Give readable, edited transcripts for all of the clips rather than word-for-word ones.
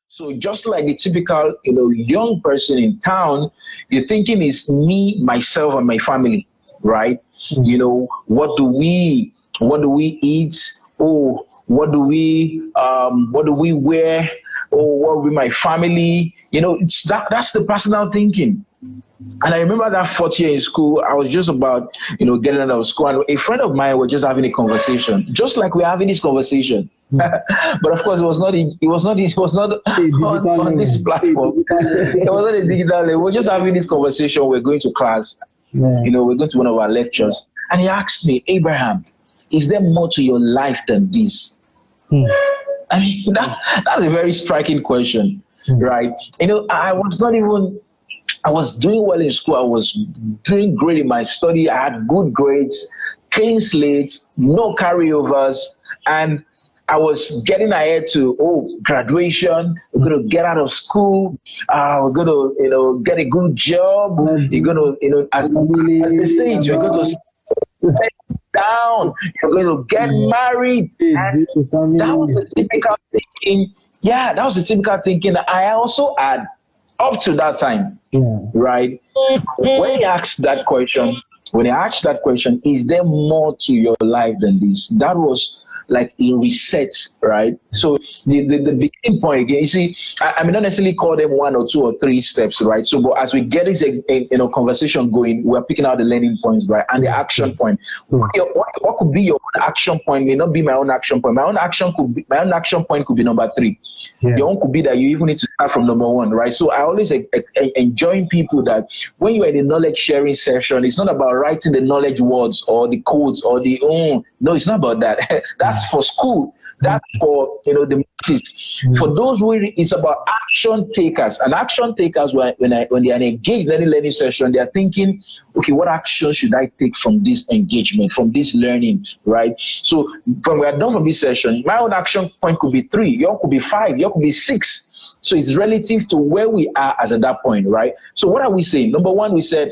So just like the typical, young person in town, the thinking is me, myself, and my family, right? What do we eat? Oh, what do we wear? Oh, what will my family? It's that's the personal thinking. And I remember that fourth year in school, I was just about, getting out of school, and a friend of mine was just having a conversation, just like we're having this conversation. But of course, it was not on this platform. It was not a digital level. We're just having this conversation. We're going to class. Yeah. We're going to one of our lectures, and he asked me, Abraham, is there more to your life than this? I mean, that's a very striking question, right? I was doing well in school. I was doing great in my study. I had good grades, clean slates, no carryovers, and I was getting ahead to graduation. We're going to get out of school. We're going to get a good job. You're going to, as they say, you're going to settle down. You're going to get married. And that was the typical thinking. Yeah, that was the typical thinking that I also had up to that time, right? When he asked that question, is there more to your life than this? That was like a reset, right? So the beginning point again, you see, I may not necessarily call them 1 or 2 or 3 steps, right? So, but as we get this conversation going, we're picking out the learning points, right, and the action point. What could be your action point may not be my own action point. My own action point could be number 3. Your own could be that you even need to start from number 1, right? So I always enjoy people that when you are in a knowledge sharing session, it's not about writing the knowledge words or the codes or no, it's not about that. That's for school. That's for the masses. For those who it's about action takers. And action takers, when they are engaged in any learning session, they are thinking, okay, what action should I take from this engagement, from this learning, right? So when we are done from this session, my own action point could be 3, yours could be 5, yours could be 6. So it's relative to where we are as at that point, right? So what are we saying? Number 1, we said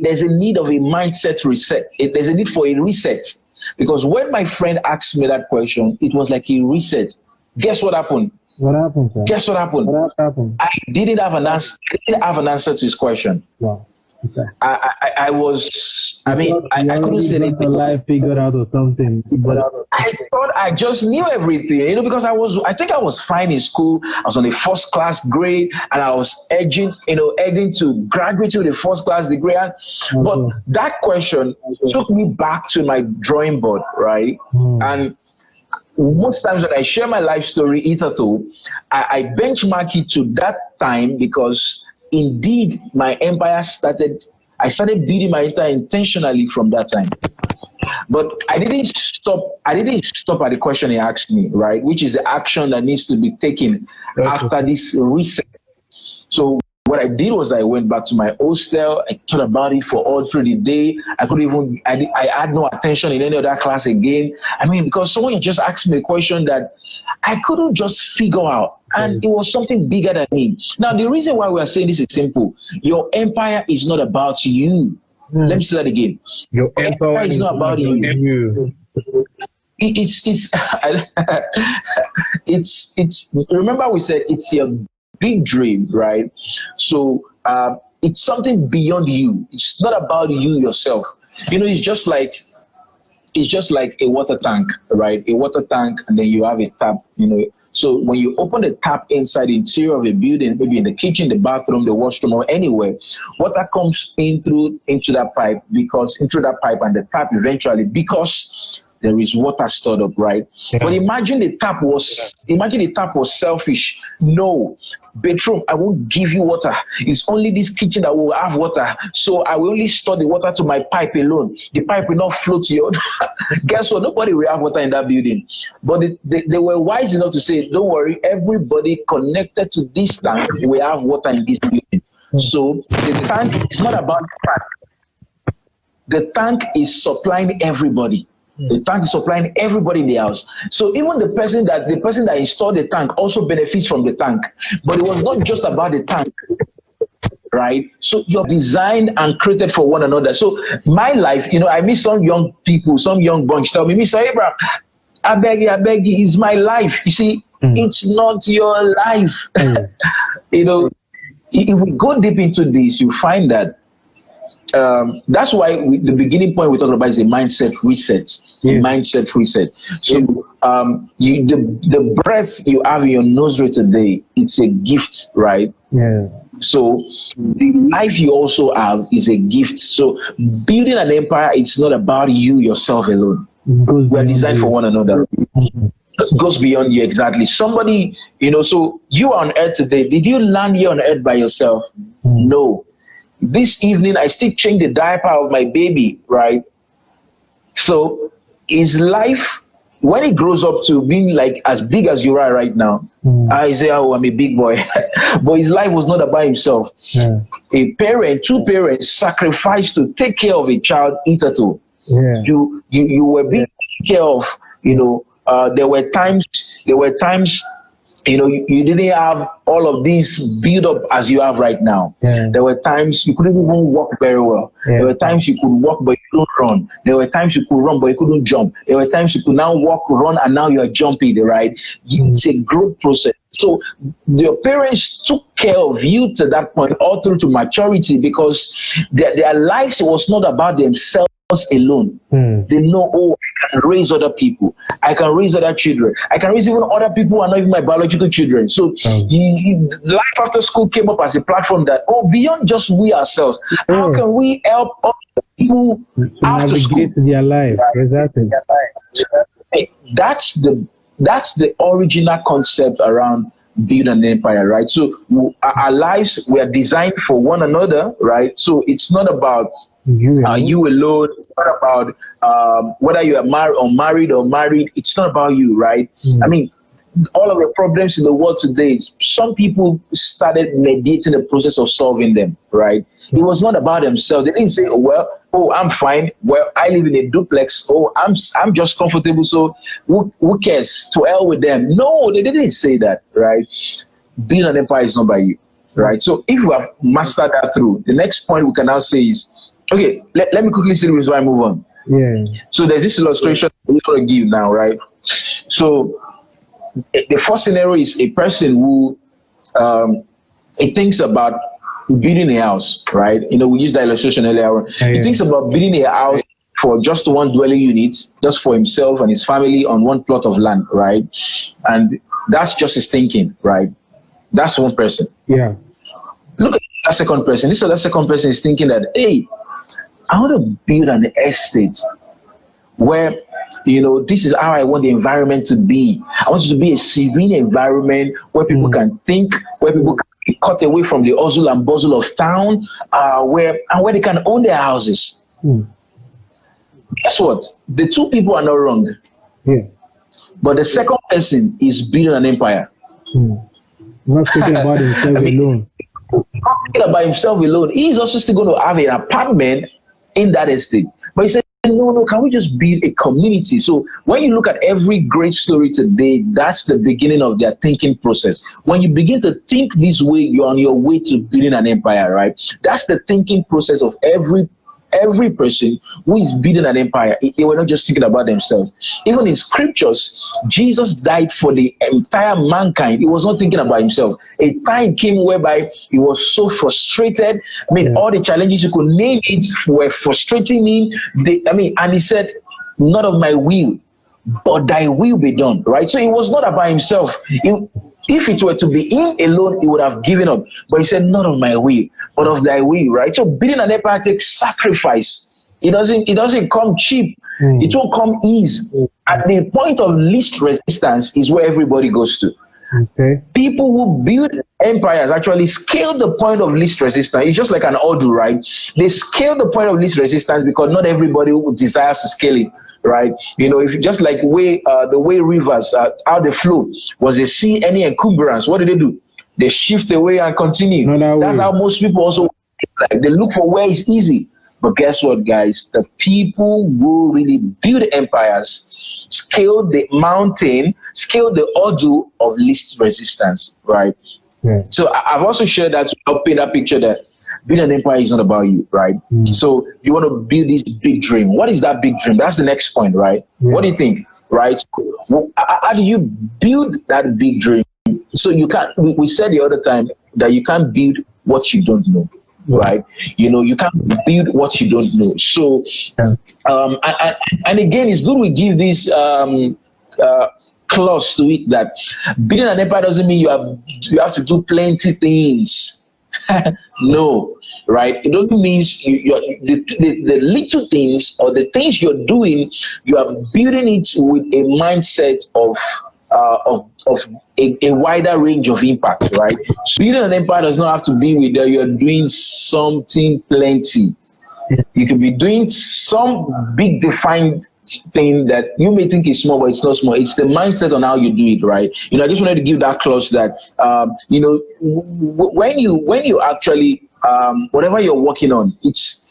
there's a need of a mindset reset. There's a need for a reset. Because when my friend asked me that question, it was like a reset. Guess what happened? What happened, sir? Guess what happened? What happened? I didn't have an answer. I didn't have an answer to his question. Wow. Okay. I couldn't say anything. Life figured out or something. I thought I just knew everything, because I think I was fine in school. I was on a first class grade, and I was edging to graduate with a first class degree. But that question took me back to my drawing board, right? And most times when I share my life story, I benchmark it to that time, because indeed my empire I started building my empire intentionally from that time. But I didn't stop at the question he asked me, right? Which is the action that needs to be taken after this reset. So what I did was I went back to my hostel. I thought about it for all through the day. I had no attention in any other class again. I mean, because someone just asked me a question that I couldn't just figure out. And it was something bigger than me. Now, the reason why we are saying this is simple. Your empire is not about you. Let me say that again. Your empire is not about you. It's remember we said it's your big dream, right? So it's something beyond you. It's not about you yourself. It's just like a water tank, right? A water tank, and then you have a tap, So when you open the tap inside the interior of a building, maybe in the kitchen, the bathroom, the washroom, or anywhere, water comes into that pipe and the tap eventually, because there is water stored up, right? Yeah. But imagine the tap was selfish. No, bedroom, I won't give you water. It's only this kitchen that will have water. So I will only store the water to my pipe alone. The pipe will not float to your Guess what? Nobody will have water in that building. But they were wise enough to say, don't worry, everybody connected to this tank will have water in this building. So the tank is not about the tank. The tank is supplying everybody. The tank is supplying everybody in the house. So even the person that installed the tank also benefits from the tank. But it was not just about the tank, right? So you're designed and created for one another. So my life, I meet some young people, some young bunch tell me, Mr. Abraham, I beg you, it's my life. You see, It's not your life. Mm. You know, if we go deep into this, you find that that's why the beginning point we're talking about is a mindset reset. A mindset reset. So the breath you have in your nostril today, it's a gift, right? Yeah. So the life you also have is a gift. So building an empire, it's not about you yourself alone. We are designed for one another. It goes beyond you, exactly. Somebody, so you are on earth today. Did you land here on earth by yourself? No. This evening, I still change the diaper of my baby, right? So his life, when he grows up to being like as big as you are right now, I say, oh, I'm a big boy. But his life was not about himself. Yeah. Two parents sacrificed to take care of a child, Itato. Yeah. You were being taken care of, there were times you didn't have all of these build up as you have right now. Yeah. There were times you couldn't even walk very well. Yeah. There were times you could walk but you couldn't run. There were times you could run but you couldn't jump. There were times you could now walk, run, and now you are jumping, right? It's a growth process. So your parents took care of you to that point all through to maturity, because their lives was not about themselves alone. They know, oh, I can raise other people, I can raise other children, I can raise even other people who are not even my biological children. So life after school came up as a platform that, beyond just we ourselves, how can we help other people after school their life? Exactly. That's the original concept around build an empire, right? So our lives were designed for one another, right? So it's not about you alone. It's not about whether you are married or married. It's not about you, right? I mean, all of the problems in the world today, some people started mediating the process of solving them, right? It was not about themselves. They didn't say, oh, I'm fine. Well, I live in a duplex. Oh, I'm just comfortable. So who cares? To hell with them. No, they didn't say that, right? Building an empire is not by you, right? So if we have mastered that through, the next point we can now say is, okay, let me quickly see this before I move on. Yeah. So there's this illustration I'm going to give now, right? So the first scenario is a person who he thinks about building a house, right? We used that illustration earlier. He thinks about building a house for just one dwelling unit, just for himself and his family on one plot of land, right? And that's just his thinking, right? That's one person. Yeah. Look at that second person. This other second person is thinking that, hey, I want to build an estate where, this is how I want the environment to be. I want it to be a serene environment where people can think, where people can be cut away from the hustle and bustle of town, where they can own their houses. Guess what? The two people are not wrong. Yeah. But the second person is building an empire. Not thinking about himself alone. Not thinking about himself alone. He's also still going to have an apartment in that estate. But he said, no, can we just build a community? So when you look at every great story today, that's the beginning of their thinking process. When you begin to think this way, you're on your way to building an empire, right? That's the thinking process of every person who is building an empire. They were not just thinking about themselves. Even in scriptures, Jesus died for the entire mankind. He was not thinking about himself. A time came whereby he was so frustrated. All the challenges you could name it were frustrating him. And he said, not of my will, but thy will be done, right? So it was not about himself. If it were to be him alone, he would have given up. But he said, not of my will, but of thy will, right? So building an empire takes sacrifice. It doesn't come cheap. It won't come easy. At the point of least resistance is where everybody goes to. Okay. People who build empires actually scale the point of least resistance. It's just like an order, right? They scale the point of least resistance because not everybody desires to scale it, right? If just like the way rivers, how they flow, was a sea any encumbrance, what do? They shift away and continue. That's how most people also, they look for where it's easy. But guess what, guys? The people who really build empires scale the mountain, scale the order of least resistance, right? Yeah. So I've also shared that to help paint that picture that building an empire is not about you, right? So you want to build this big dream. What is that big dream? That's the next point, right? Yeah. What do you think? right? How do you build that big dream? So you can't. We said the other time that you can't build what you don't know, right? You can't build what you don't know. So, and again, it's good we give this clause to it that building an empire doesn't mean you have to do plenty things. No, right? It only means the little things or the things you're doing, you are building it with a mindset of a wider range of impact, right? So building an empire does not have to be with that you're doing something plenty. You could be doing some big defined thing that you may think is small, but it's not small. It's the mindset on how you do it, right? I just wanted to give that clause that when you actually whatever you're working on, it's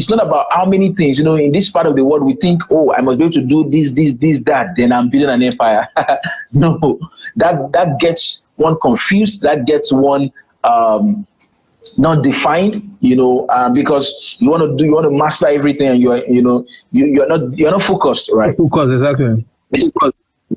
not about how many things. In this part of the world, we think, oh, I must be able to do this, that, then I'm building an empire. No, that gets one confused. That gets one not defined, because you want to master everything, and you're not focused, right? Focus, exactly.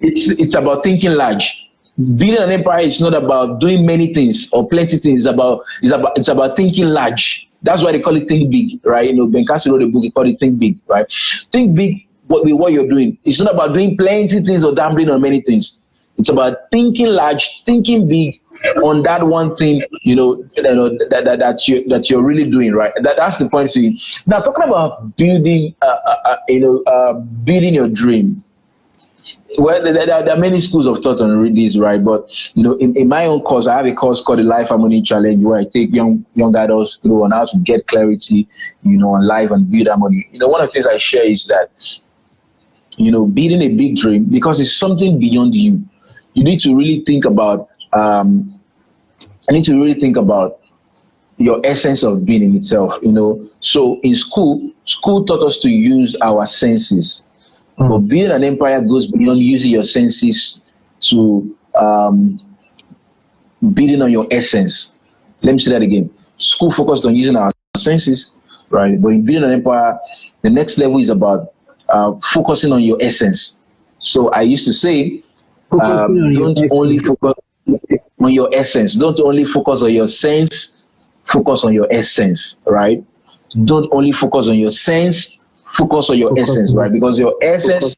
It's about thinking large. Building an empire is not about doing many things or plenty things. It's about thinking large. That's why they call it think big, right? Ben Carson wrote a book, he called it Think Big, right? Think big with what you're doing. It's not about doing plenty things or dabbling on many things. It's about thinking large, thinking big on that one thing, that you're really doing, right? That's the point to you. Now, talking about building, building your dream. Well, there are many schools of thought on this, right? But in my own course, I have a course called the Life Harmony Challenge, where I take young adults through on how to get clarity, on life and build harmony. One of the things I share is that, building a big dream, because it's something beyond you. You need to really think about. I need to really think about your essence of being in itself. So in school taught us to use our senses. But building an empire goes beyond using your senses to building on your essence. Let me say that again. School focused on using our senses, right? But in building an empire, the next level is about focusing on your essence. So I used to say, don't only focus on your essence. Don't only focus on your sense, focus on your essence, right? Don't only focus on your sense, focus on your essence, right? Because your essence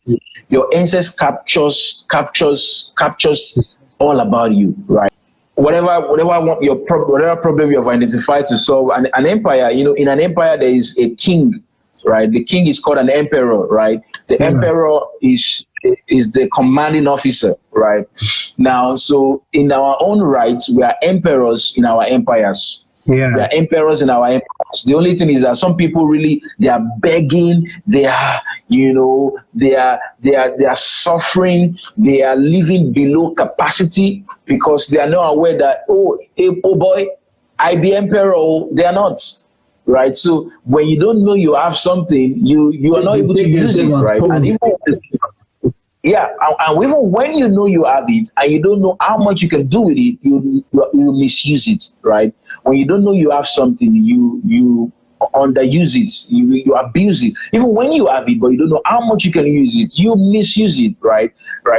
captures all about you, right? Whatever problem you have identified to solve, an empire, in an empire there is a king, right? The king is called an emperor, right? The emperor is the commanding officer, right? Now, so in our own rights, we are emperors in our empires. We are emperors in our empires. The only thing is that some people really, they are begging, they are suffering, they are living below capacity because they are not aware that, oh boy, I be emperor. They are not. Right, so when you don't know you have something, you are not able to use it, right? And even when you know you have it and you don't know how much you can do with it, you misuse it, right? When you don't know you have something, you underuse it, you abuse it. Even when you have it, but you don't know how much you can use it, you misuse it, right?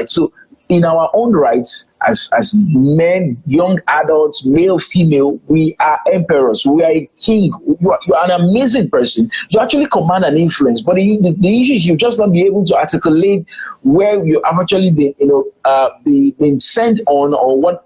So in our own rights, as men, young adults, male, female, we are emperors. We are a king. You are an amazing person. You actually command an influence. But the issue is you just not be able to articulate where you have actually been sent on, or what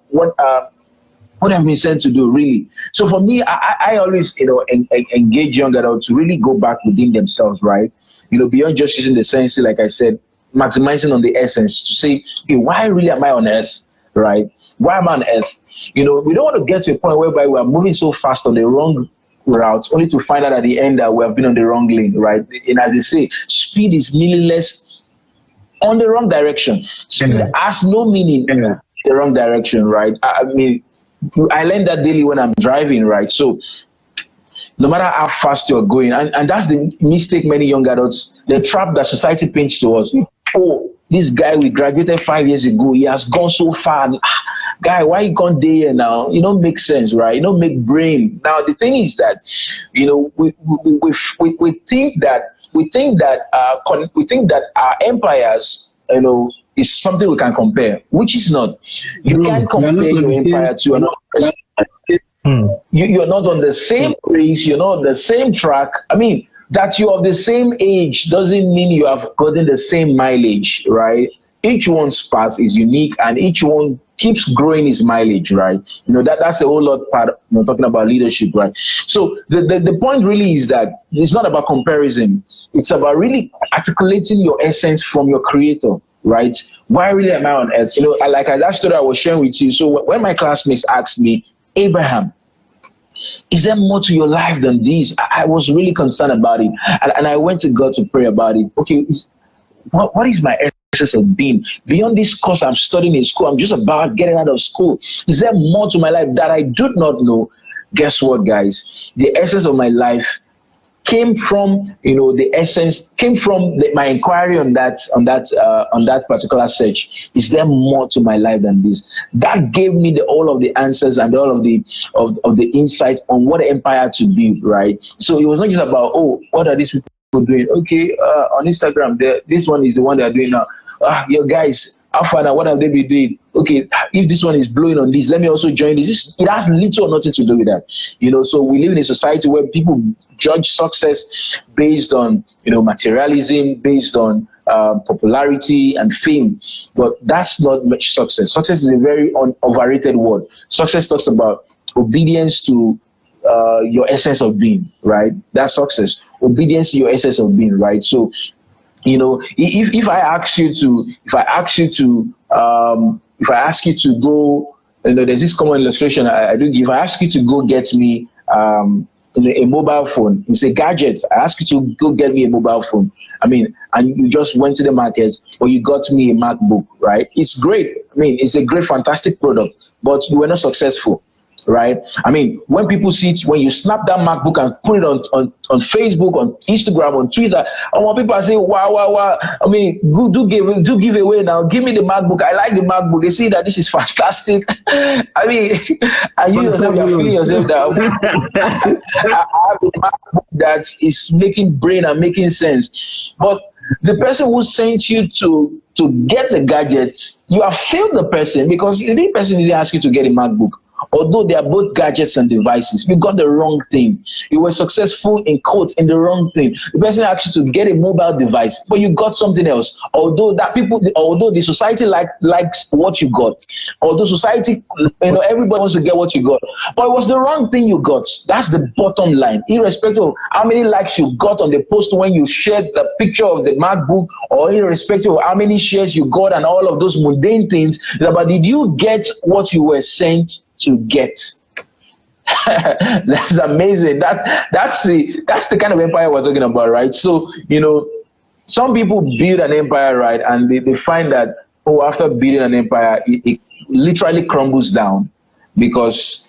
have been sent to do, really. So for me, I always engage young adults to really go back within themselves, right? Beyond just using the sense, like I said, maximizing on the essence to say, okay, why really am I on earth, right? Why am I on earth? We don't want to get to a point whereby we are moving so fast on the wrong route, only to find out at the end that we have been on the wrong lane, right? And as they say, speed is meaningless on the wrong direction. Speed has no meaning in the wrong direction, right? I mean, I learned that daily when I'm driving, right? So no matter how fast you're going, and that's the mistake many young adults, the trap that society paints to us. Oh, this guy, we graduated 5 years ago, he has gone so far. Guy, why you gone there now? It don't make sense, right? It don't make brain. Now the thing is that, we think that our empires is something we can compare, which is not. You Bro, can't compare your empire to another person. You're not on the same race, you're not on the same track. I mean, that you're of the same age doesn't mean you have gotten the same mileage, right? Each one's path is unique and each one keeps growing his mileage, right? That's a whole lot part, talking about leadership, right? So the point really is that it's not about comparison. It's about really articulating your essence from your creator, right? Why really am I on earth? Like that story I was sharing with you. So when my classmates asked me, Abraham, is there more to your life than this? I was really concerned about it. And I went to God to pray about it. Okay, what is my essence of being? Beyond this course I'm studying in school, I'm just about getting out of school. Is there more to my life that I do not know? Guess what, guys? The essence of my life came from my inquiry on that particular search. Is there more to my life than this? That gave me all of the answers and all of the insight on what the empire to be, right? So it was not just about, what are these people doing? Okay, on Instagram, this one is the one they are doing now. Your guys, how far now? What have they been doing? Okay, if this one is blowing on this, let me also join this. It has little or nothing to do with that. So we live in a society where people judge success based on, materialism, based on popularity and fame. But that's not much success. Success is a very overrated word. Success talks about obedience to your essence of being, right? That's success. Obedience to your essence of being, right? So, if I ask you to go, there's this common illustration I do give. I ask you to go get me a mobile phone. You say gadgets. I ask you to go get me a mobile phone. I mean, and you just went to the market or you got me a MacBook, right? It's great. I mean, it's a great, fantastic product, but you were not successful. Right? I mean, when people see it, when you snap that MacBook and put it on Facebook, on Instagram, on Twitter, and when people are saying, wow. I mean, do give away now. Give me the MacBook. I like the MacBook. They see that this is fantastic. I mean, and you yourself, you're feeling yourself that I have a MacBook that is making brain and making sense. But the person who sent you to get the gadgets, you have failed the person because the person didn't ask you to get a MacBook. Although they are both gadgets and devices, you got the wrong thing. You were successful in the wrong thing. The person asked you to get a mobile device, but you got something else. Although the society likes what you got, although society, everybody wants to get what you got, but it was the wrong thing you got. That's the bottom line. Irrespective of how many likes you got on the post when you shared the picture of the MacBook, or irrespective of how many shares you got and all of those mundane things, but did you get what you were sent to get? That's amazing. That's the kind of empire we're talking about, right? So some people build an empire, right, and they find that after building an empire, it literally crumbles down because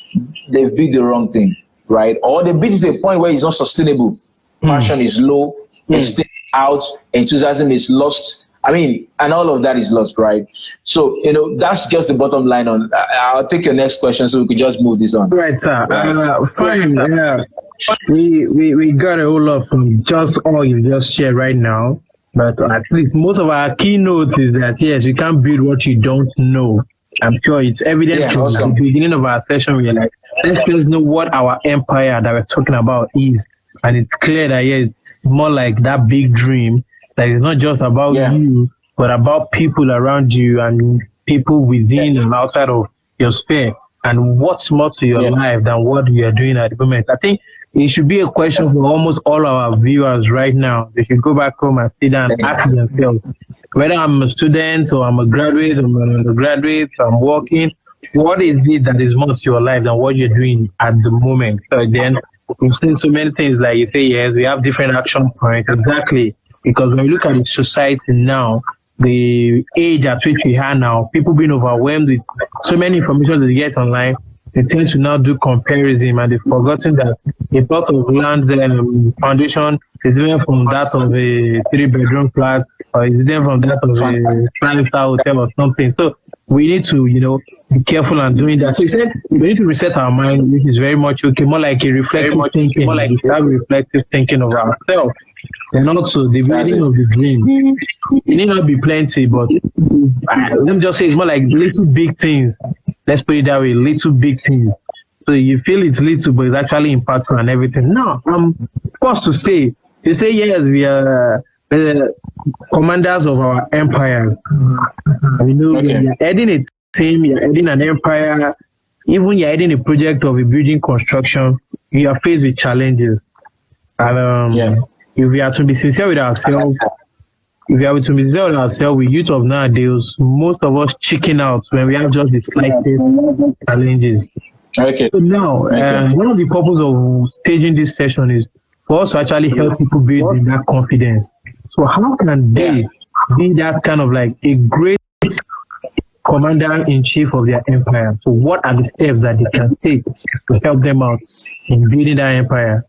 they've built the wrong thing, right? Or they build it to a point where it's not sustainable. Passion is low, it's out, enthusiasm is lost. I mean, and all of that is lost, right? So, that's just the bottom line on. I'll take your next question so we can just move this on. Right, sir. Fine. We got a whole lot from just all you just shared right now. But at least most of our keynote is that, yes, you can't build what you don't know. I'm sure it's evident awesome. At the beginning of our session. We're like, let's just know what our empire that we're talking about is. And it's clear that, it's more like that big dream. That it's not just about you, but about people around you and people within and outside of your sphere. And what's more to your life than what you are doing at the moment? I think it should be a question for almost all our viewers right now. They should go back home and sit down and ask themselves, whether I'm a student or I'm a graduate or I'm an undergraduate or I'm working, what is it that is more to your life than what you're doing at the moment? So then we've seen so many things, like you say, yes, we have different action points. Exactly. Because when we look at the society now, the age at which we are now, people being overwhelmed with so many information they get online, they tend to now do comparison, and they've forgotten that a plot of land foundation is even from that of a 3-bedroom flat, or is even from that of a 5-star hotel or something. So we need to, be careful and doing that. So he said we need to reset our mind, which is very much okay, more like a reflective thinking, more like we have reflective thinking of ourselves. And also the building of the dream. It need not be plenty, but let me just say it's more like little big things. Let's put it that way, little big things. So you feel it's little, but it's actually impactful and everything. Now, I'm forced to say, you say yes, we are commanders of our empires. You know, you're heading a team, you're heading an empire, even you're heading a project of a building construction, you are faced with challenges. And if we are to be sincere with ourselves, with youth of nowadays, most of us chicken out when we have just the slightest challenges. Okay. So now, one of the purposes of staging this session is for us to actually help people build that confidence. So how can they be that kind of like a great commander-in-chief of their empire? So what are the steps that they can take to help them out in building that empire?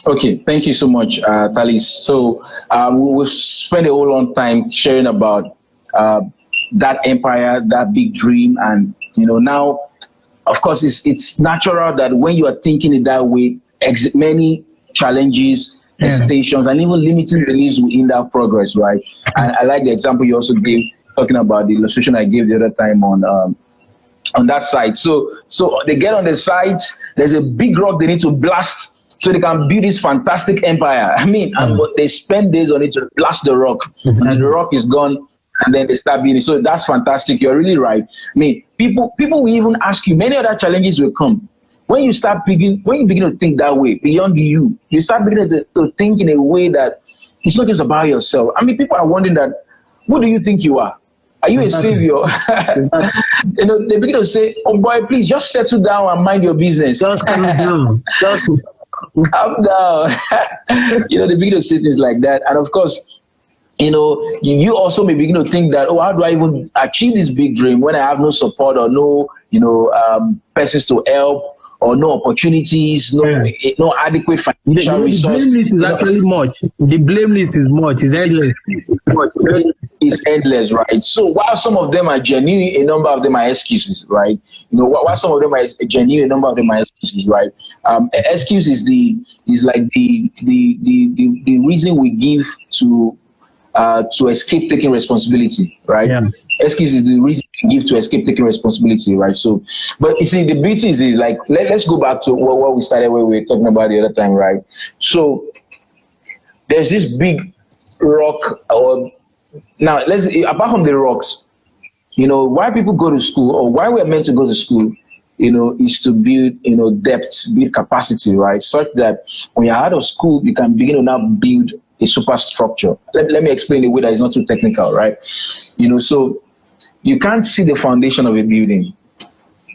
Okay, thank you so much, Thalis. So we'll spend a whole long time sharing about that empire, that big dream, and now, of course, it's natural that when you are thinking it that way, many challenges, hesitations, and even limiting beliefs will hinder progress, right? And I like the example you also gave, talking about the illustration I gave the other time on that site. So they get on the site, there's a big rock they need to blast so they can build this fantastic empire. I mean, and they spend days on it to blast the rock. And the rock is gone, and then they start building. So that's fantastic. You're really right. I mean, people will even ask you, many other challenges will come. When you begin to think that way, beyond you start beginning to think in a way that it's not just about yourself. I mean, people are wondering that, who do you think you are? Are you a savior? They begin to say, oh boy, please just settle down and mind your business. Just calm down. Just calm down. They begin to say things like that. And of course, you also may begin to think that, how do I even achieve this big dream when I have no support or no, persons to help, or no opportunities, no adequate financial resources. The blame list is actually much. The blame list is much. It's endless. It's endless, right? So while some of them are genuine, a number of them are excuses, right? While some of them are genuine, a number of them are excuses, right? Excuse is like the reason we give to escape taking responsibility, right? Yeah. Excuse is the reason we give to escape taking responsibility, right? So, but you see, the beauty is like, let's go back to what we started, where we were talking about the other time, right? So there's this big rock, now apart from the rocks, why people go to school, or why we're meant to go to school, is to build, depth, build capacity, right? Such that when you're out of school, you can begin to now build a superstructure. Let me explain in a way that is not too technical, right? So you can't see the foundation of a building.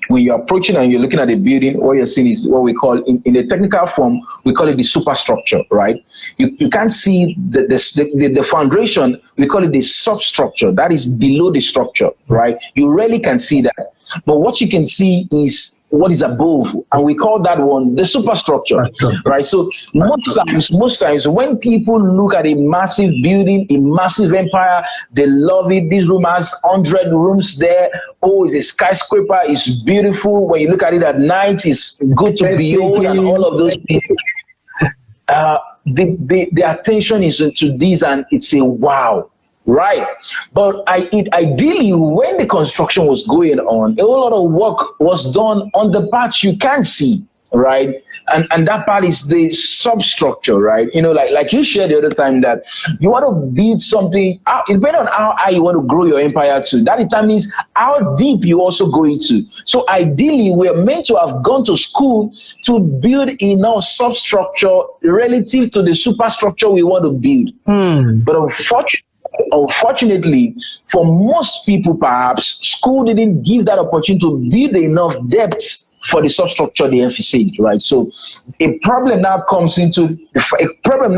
When you're approaching and you're looking at a building, what you're seeing is what we call, in the technical form, we call it the superstructure, right? You can't see the foundation, we call it the substructure, that is below the structure, right? You rarely can see that. But what you can see is what is above, and we call that one the superstructure, right? So most times when people look at a massive building, a massive empire, they love it. This room has 100 rooms there. Oh, it's a skyscraper. It's beautiful. When you look at it at night, it's good to behold, and all of those things. The attention is to this, and it's a wow. Right. But ideally, when the construction was going on, a whole lot of work was done on the parts you can't see, right? And that part is the substructure, right? Like you shared the other time, that you want to build something, depending on how high you want to grow your empire to, that determines how deep you also go into. So ideally, we're meant to have gone to school to build enough substructure relative to the superstructure we want to build. But unfortunately, for most people, perhaps, school didn't give that opportunity to build enough depth for the substructure they emphasized, right? So a problem now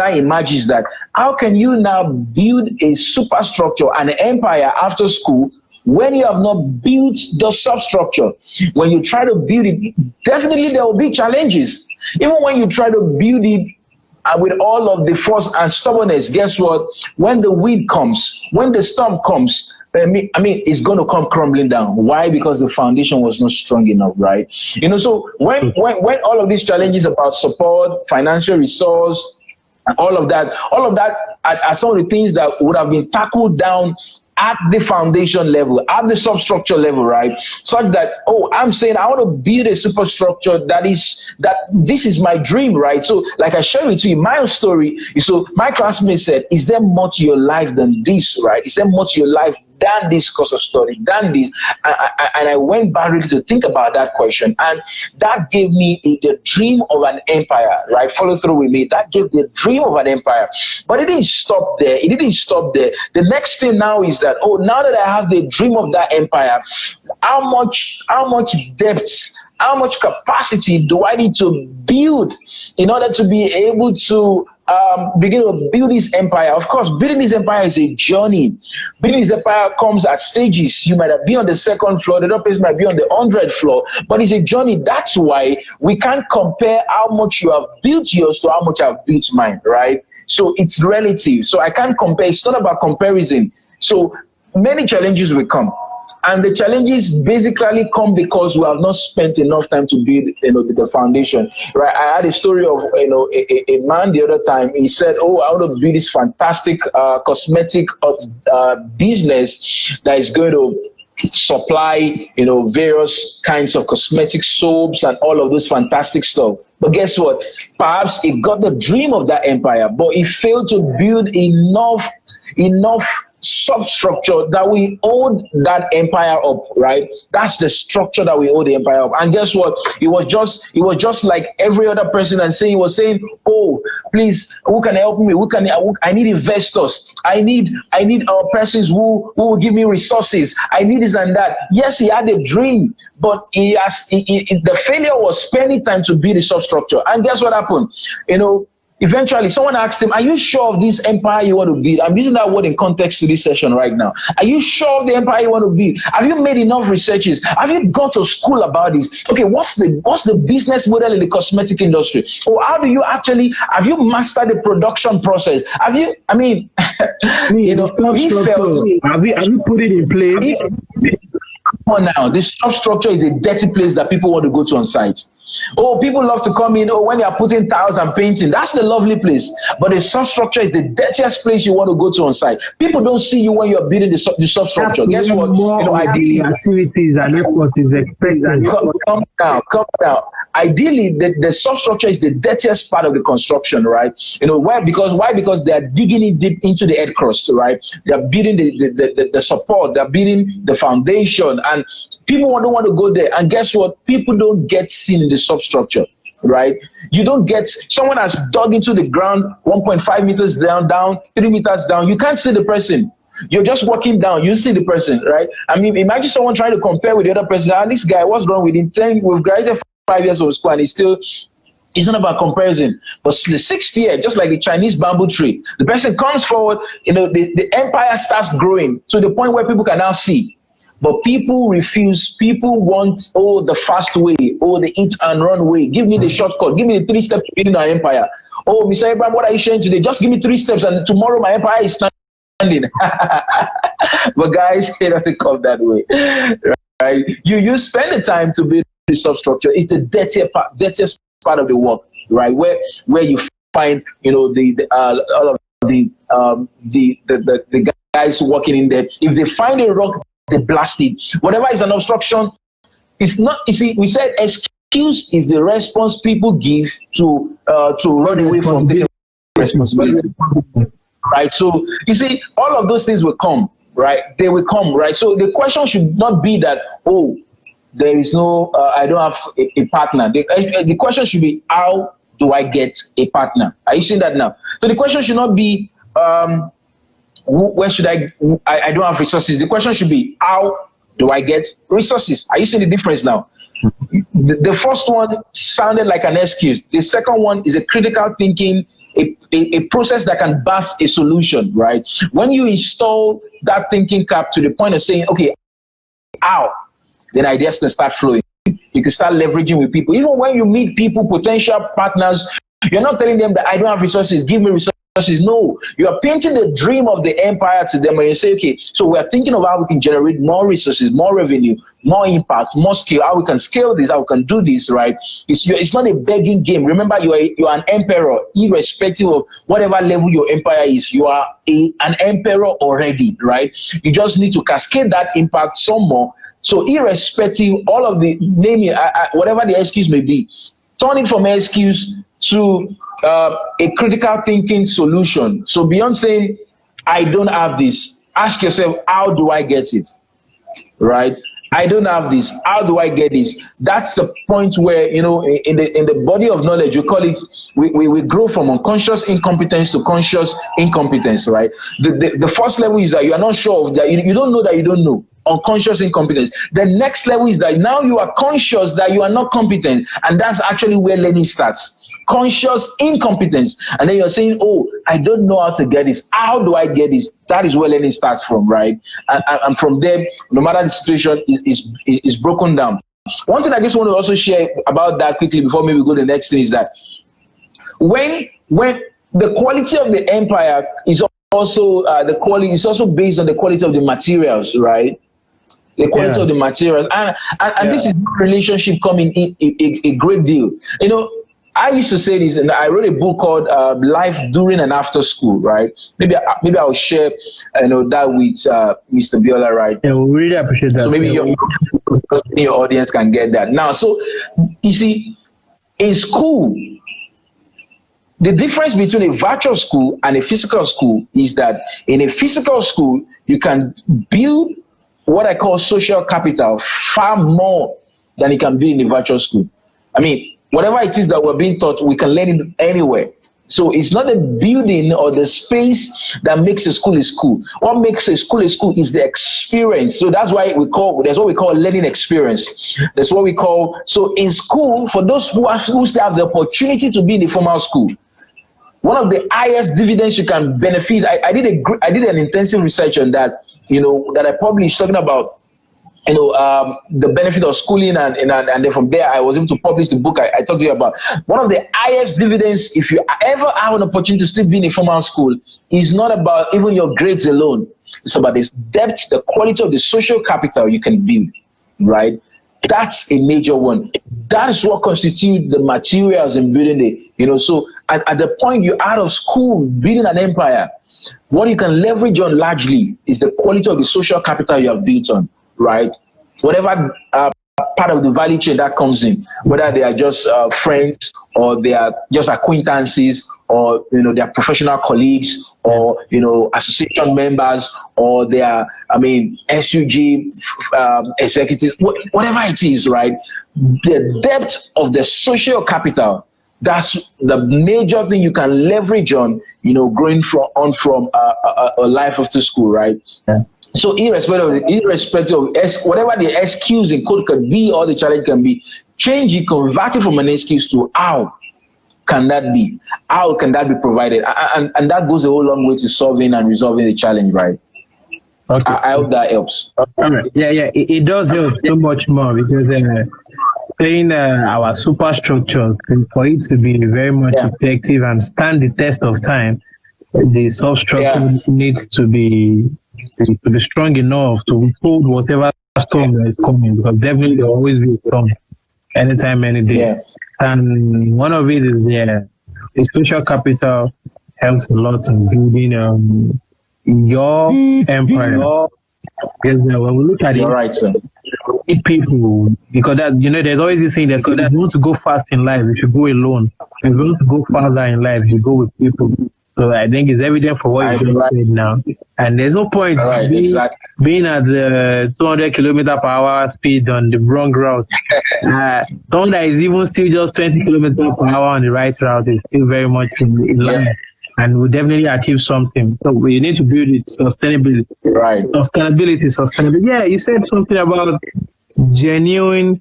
emerges that how can you now build a superstructure, an empire after school, when you have not built the substructure? When you try to build it, definitely there will be challenges. Even when you try to build it with all of the force and stubbornness, guess what? When the wind comes, when the storm comes, I mean, it's going to come crumbling down. Why? Because the foundation was not strong enough, right? So when all of these challenges about support, financial resource, and all of that are some of the things that would have been tackled down at the foundation level, at the substructure level, right? Such that, I'm saying I want to build a superstructure that this is my dream, right? So like I shared with you my story. So my classmate said, is there more to your life than this, right? Is there more to your life than this course of study, than this? And I went back really to think about that question. And that gave me the dream of an empire, right? Follow through with me. That gave the dream of an empire. But it didn't stop there. The next thing now is that, now that I have the dream of that empire, how much depth, how much capacity do I need to build in order to be able to begin to build this empire? Of course, building this empire is a journey. Building this empire comes at stages. You might be on the second floor, the other place might be on the 100th floor, but it's a journey. That's why we can't compare how much you have built yours to how much I've built mine, right? So it's relative. So I can't compare. It's not about comparison. So many challenges will come. And the challenges basically come because we have not spent enough time to build, the foundation, right? I had a story of, a man the other time. He said, I want to build this fantastic cosmetic business that is going to supply, various kinds of cosmetic soaps and all of those fantastic stuff. But guess what? Perhaps he got the dream of that empire, but he failed to build enough substructure that we hold that empire up, right? That's the structure that we hold the empire up. And guess what? It was just like every other person, and he was saying, please, who can help me? I need investors. I need persons who will give me resources. I need this and that. Yes, he had a dream, but the failure was spending time to build the substructure. And guess what happened? Eventually, someone asked him, are you sure of this empire you want to build? I'm using that word in context to this session right now. Are you sure of the empire you want to build? Have you made enough researches? Have you gone to school about this? Okay, what's the business model in the cosmetic industry? Or have you mastered the production process? Have you put it in place? Come on now, this substructure is a dirty place that people want to go to on site. People love to come in. When you are putting tiles and painting, that's the lovely place. But the substructure is the dirtiest place you want to go to on site. People don't see you when you are building the substructure. Guess what? Ideally, activities and effort is expected. Come down. Ideally, the substructure is the dirtiest part of the construction, right? Why? Because they are digging it deep into the earth crust, right? They are building the support, they are building the foundation, and people don't want to go there. And guess what? People don't get seen in the substructure, right? You don't get, someone has dug into the ground 1.5 meters down, 3 meters down. You can't see the person. You're just walking down, you see the person, right? Imagine someone trying to compare with the other person. This guy, what's wrong with him? We've graduated 5 years of school and it's not about comparison. But the 6th year, just like the Chinese bamboo tree, the person comes forward, the empire starts growing to the point where people can now see. But people refuse. People want, the fast way, the eat and run way. Give me the shortcut. Give me the 3 steps to building an empire. Mr. Abraham, what are you sharing today? Just give me 3 steps and tomorrow my empire is standing. But guys, it doesn't come that way, right? You spend the time to build the substructure. It's the dirtiest part of the work, right? Where you find, all of the guys working in there. If they find a rock, they blast it. Whatever is an obstruction, it's not. You see, we said excuse is the response people give to run away from taking responsibility. Right. So you see, all of those things will come. Right. They will come. Right. So the question should not be that, there is no, I don't have a partner. The question should be, how do I get a partner? Are you seeing that now? So the question should not be, where should I don't have resources. The question should be, how do I get resources? Are you seeing the difference now? The first one sounded like an excuse. The second one is a critical thinking, a process that can birth a solution, right? When you install that thinking cap to the point of saying, okay, how? Then ideas can start flowing. You can start leveraging with people. Even when you meet people, potential partners, you're not telling them that I don't have resources, give me resources. resources. No, you are painting the dream of the empire to them, and you say, okay, so we are thinking of how we can generate more resources, more revenue, more impact, more skill, how we can scale this, how we can do this, right? It's not a begging game. Remember, you are an emperor, irrespective of whatever level your empire is. You are an emperor already, right? You just need to cascade that impact some more. So irrespective, all of the, name it, whatever the excuse may be, turn it from excuse to a critical thinking solution. So beyond saying, I don't have this, ask yourself, how do I get it? Right? I don't have this. How do I get this? That's the point where, in the body of knowledge, we call it, we grow from unconscious incompetence to conscious incompetence, right? The first level is that you are not sure of that. You don't know that you don't know. Unconscious incompetence. The next level is that now you are conscious that you are not competent. And that's actually where learning starts. Conscious incompetence. And then you're saying, oh, I don't know how to get this. How do I get this? That is where learning starts from, right? And from there, no matter the situation, is broken down. One thing I just want to also share about that quickly before maybe we go to the next thing is that when the quality of the empire is also the quality is also based on the quality of the materials, right? The quality of the materials. And this is relationship coming in a great deal. I used to say this, and I wrote a book called Life During and After School, right? Maybe I'll share that with Mr. Biola, right? Yeah, we really appreciate that. So maybe your audience can get that. Now, so you see, in school, the difference between a virtual school and a physical school is that in a physical school, you can build what I call social capital far more than you can build in a virtual school. I mean, whatever it is that we're being taught, we can learn it anywhere. So it's not the building or the space that makes a school a school. What makes a school is the experience. So that's what we call learning experience. That's what we call. So in school, for those who still have the opportunity to be in a formal school, one of the highest dividends you can benefit. I did an intensive research on that. That I published talking about the benefit of schooling, and then from there I was able to publish the book I talked to you about. One of the highest dividends, if you ever have an opportunity to still be in a formal school, is not about even your grades alone. It's about this depth, the quality of the social capital you can build, right? That's a major one. That is what constitutes the materials in building so at the point you're out of school building an empire, what you can leverage on largely is the quality of the social capital you have built on, right? Whatever part of the value chain that comes in, whether they are just friends or they are just acquaintances or they are professional colleagues or association members or they are SUG executives, whatever it is, right? The depth of the social capital, that's the major thing you can leverage on, growing from a life after school, right? Yeah. So irrespective of whatever the excuse in code could be or the challenge can be, change it, convert it from an excuse to how can that be? How can that be provided? And that goes a whole long way to solving and resolving the challenge, right? Okay. I hope that helps. All right. Yeah, it does help so much more because playing our superstructure for it to be very much effective and stand the test of time, the substructure needs to be strong enough to hold whatever storm that is coming, because definitely there will always be a storm anytime, any day. Yeah. And one of it is the social capital helps a lot in building your empire. Because when we look at it, right, sir. People, because that there's always this thing that if you want to go fast in life, you should go alone. If you want to go farther in life, you go with people. So I think it's evident for what you just said now. And there's no point being at the 200 kilometer per hour speed on the wrong route. Someone that is even still just 20 kilometers per hour on the right route is still very much in line. And will definitely achieve something. So we need to build it sustainability. Right. Sustainability. Yeah, you said something about genuine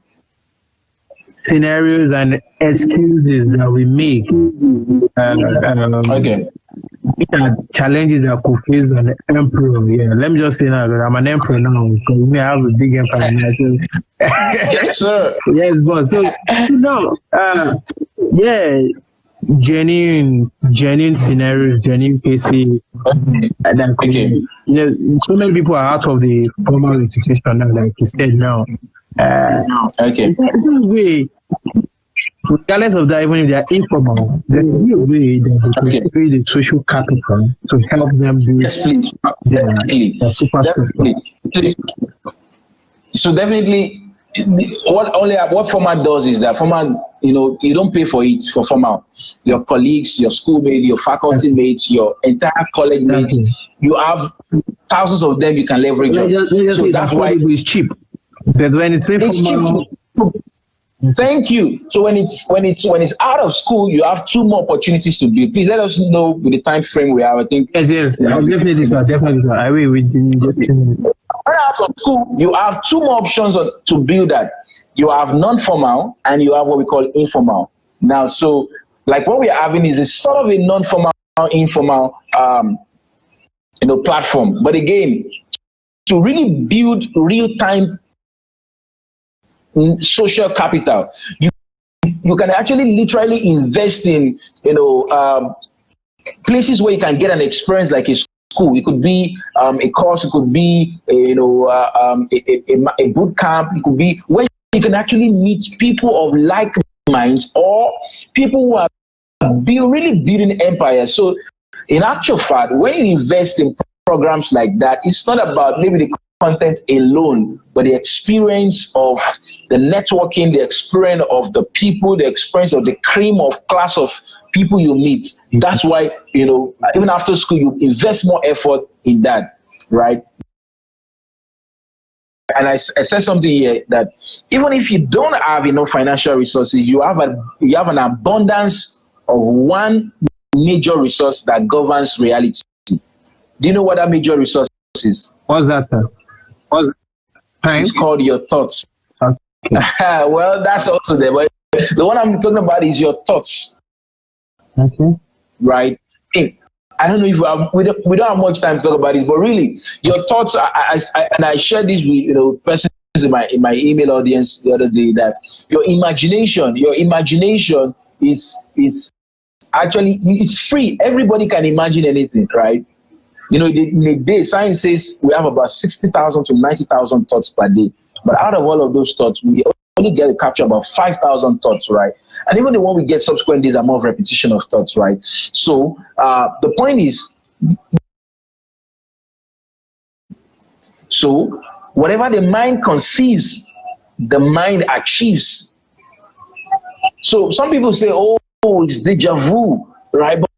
scenarios and excuses that we make. Challenges that could face an emperor. Yeah, let me just say now that I'm an emperor now because we may have a big empire now. Yes, sir. Yes, boss. So genuine scenarios, genuine cases. That Okay. so many people are out of the formal institution now, like you said now. Okay. There's a way, regardless of that, even if they are informal, there's a way that they Okay. can create the social capital to help them build Yes, please. their, Definitely. their superstructure. Definitely. So definitely, what format does is that format, you don't pay for it for formal. Your colleagues, your schoolmates, your faculty mates, your entire college mates, you have thousands of them you can leverage on. So that's why it's cheap. But when it's informal, thank you. So when it's out of school, you have two more opportunities to build. Please let us know with the time frame we have. I think yes, I'll definitely, sir, definitely. I will with the when out of school, you have two more options to build that. You have non-formal and you have what we call informal. Now, so like what we are having is a sort of a non-formal, informal, platform. But again, to really build real-time social capital, you can actually literally invest in, places where you can get an experience like a school. It could be a course. It could be a boot camp. It could be where you can actually meet people of like minds or people who are really building empires. So, in actual fact, when you invest in programs like that, it's not about maybe the content alone, but the experience of the networking, the experience of the people, the experience of the cream of class of people you meet. That's why, even after school, you invest more effort in that, right? And I said something here that even if you don't have enough financial resources, you have an abundance of one major resource that governs reality. Do you know what that major resource is? What's that, sir? It's called your thoughts. Okay. Well, that's also there, but the one I'm talking about is your thoughts. Okay. Right? I don't know if we don't have much time to talk about this, but really, your thoughts. I shared this with persons in my email audience the other day that your imagination is actually it's free. Everybody can imagine anything, right? In a day, science says we have about 60,000 to 90,000 thoughts per day. But out of all of those thoughts, we only get to capture about 5,000 thoughts, right? And even the one we get subsequent days are more of repetition of thoughts, right? So the point is, so whatever the mind conceives, the mind achieves. So some people say, oh, it's deja vu, right? But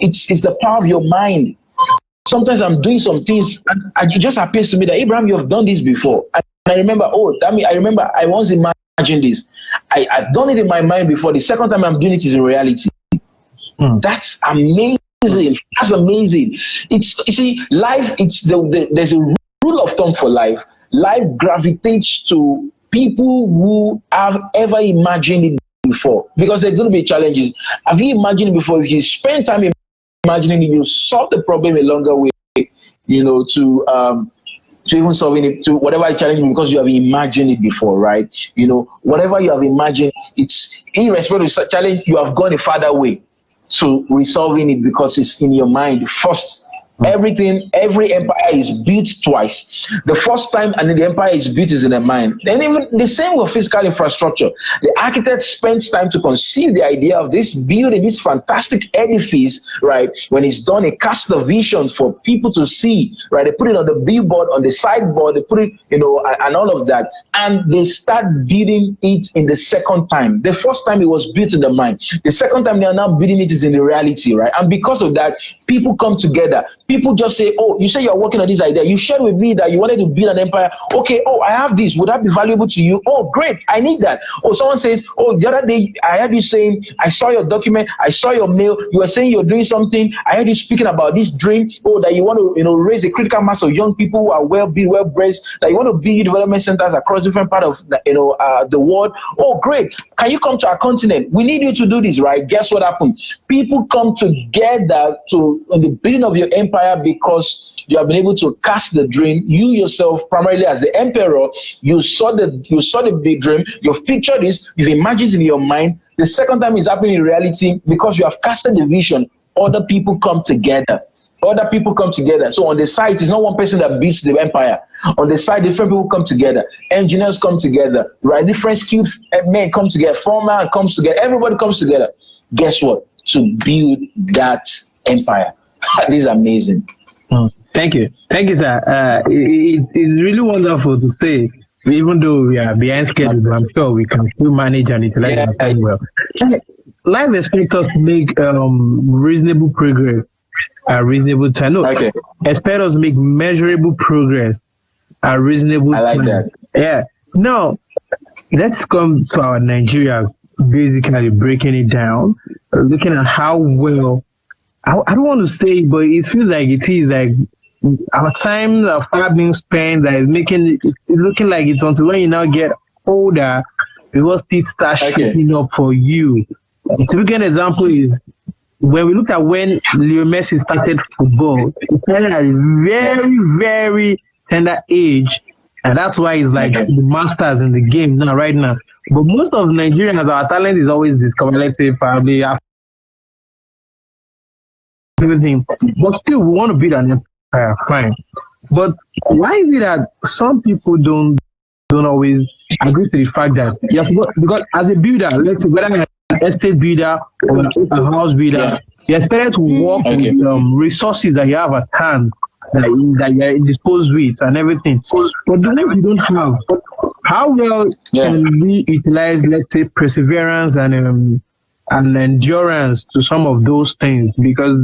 it's the power of your mind. Sometimes I'm doing some things and it just appears to me that, Abraham, you have done this before. And I remember, I once imagined this. I've done it in my mind before. The second time I'm doing it is in reality. That's amazing. That's amazing. You see, life, there's a rule of thumb for life. Life gravitates to people who have ever imagined it before. Because there's going to be challenges. Have you imagined it before? If you spend time imagining it, you solve the problem a longer way, to even solving it, to whatever challenge, because you have imagined it before, right? Whatever you have imagined, it's irrespective of challenge, you have gone a farther way to resolving it because it's in your mind first. Every empire is built twice. The first time and the empire is built is in the mind. Then even the same with physical infrastructure. The architect spends time to conceive the idea of this building, this fantastic edifice, right? When it's done, it casts the vision for people to see, right? They put it on the billboard, on the sideboard, they put it, and all of that. And they start building it in the second time. The first time it was built in the mind. The second time they are now building it is in the reality, right? And because of that, people come together. People just say, oh, you say you're working on this idea. You shared with me that you wanted to build an empire. Okay, oh, I have this. Would that be valuable to you? Oh, great. I need that. Or someone says, oh, the other day, I heard you saying, I saw your document. I saw your mail. You were saying you're doing something. I heard you speaking about this dream. Oh, that you want to, raise a critical mass of young people who are well-built, well-braced. That you want to build development centers across different parts of, the world. Oh, great. Can you come to our continent? We need you to do this, right? Guess what happened? People come together on the building of your empire because you have been able to cast the dream. You yourself, primarily as the emperor, you saw the big dream. You've pictured this. You've imagined in your mind. The second time it's happening in reality because you have casted the vision. Other people come together. Other people come together. So on the side, it's not one person that beats the empire. On the side, different people come together. Engineers come together, right? Different skilled men come together. Foreman comes together. Everybody comes together. Guess what? To build that empire. This is amazing. Thank you, sir. It's really wonderful to say. Even though we are behind schedule, I'm sure we can still manage and utilize our time well. Life expects us to make reasonable progress at reasonable time. No, expect us to make measurable progress at reasonable time. I like that. Yeah. Now, let's come to our Nigeria, basically breaking it down, looking at how well, I don't want to say, but it feels like it is like our time are far being spent that is making it looking like it's until when you now get older, because it starts shaping up for you. A typical example is when we look at when Leo Messi started football, he started at a very, very tender age, and that's why he's like the masters in the game now, right now. But most of Nigerians, our talent is always discovered, let's say, probably after everything. But still, we want to build an empire, fine. But why is it that some people don't always agree to the fact that because as a builder, let's say whether an estate builder or a house builder, you're expected to work with resources that you have at hand, that you're disposed with and everything. But the one you don't have, how well can we utilize, let's say, perseverance and endurance to some of those things? Because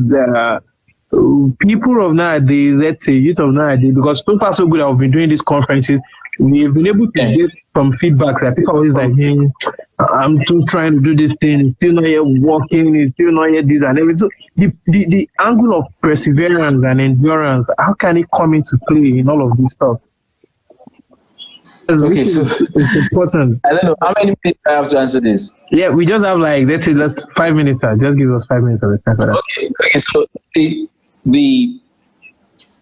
people of nowadays, let's say youth of nowadays, because so far so good, I've been doing these conferences, we've been able to get some feedback that people always like, hey, I'm still trying to do this thing, it's still not yet working, it's still not yet this and everything. So the angle of perseverance and endurance, how can it come into play in all of this stuff? Okay, so it's important. I don't know how many minutes I have to answer this. Yeah, we just have like let's 5 minutes. Just give us 5 minutes of the time for that. Okay. So the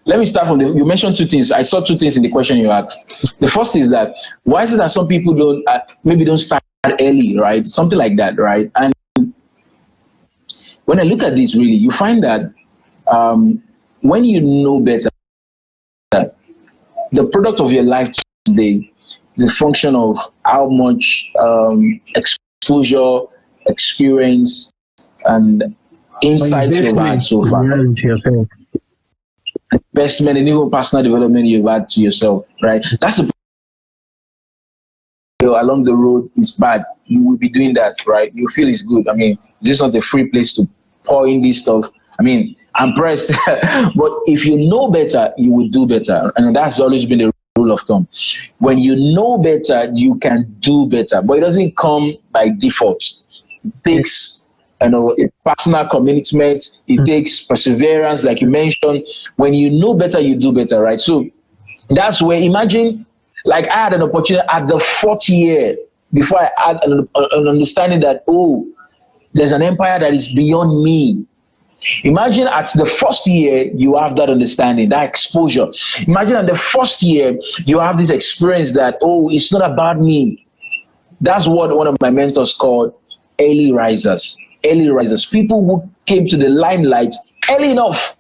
let me start from you mentioned two things. I saw two things in the question you asked. The first is that why is it that some people don't maybe don't start early, right? Something like that, right? And when I look at this, really, you find that when you know better, the product of your life today is a function of how much exposure, experience, and insights you've had so far. Investment and even personal development you've had to yourself, right? That's the along the road is bad. You will be doing that, right? You feel it's good. I mean, this is not a free place to pour in this stuff. I mean, I'm pressed, but if you know better, you will do better, and that's always been the rule of thumb. When you know better, you can do better, but it doesn't come by default. It takes a personal commitment. It takes perseverance, like you mentioned. When you know better, you do better, right? So that's where, imagine, like I had an opportunity at the 4th year before I had an understanding that, oh, there's an empire that is beyond me. Imagine at the 1st year, you have that understanding, that exposure. Imagine at the 1st year, you have this experience that, oh, it's not about me. That's what one of my mentors called early risers. Early risers, people who came to the limelight early enough.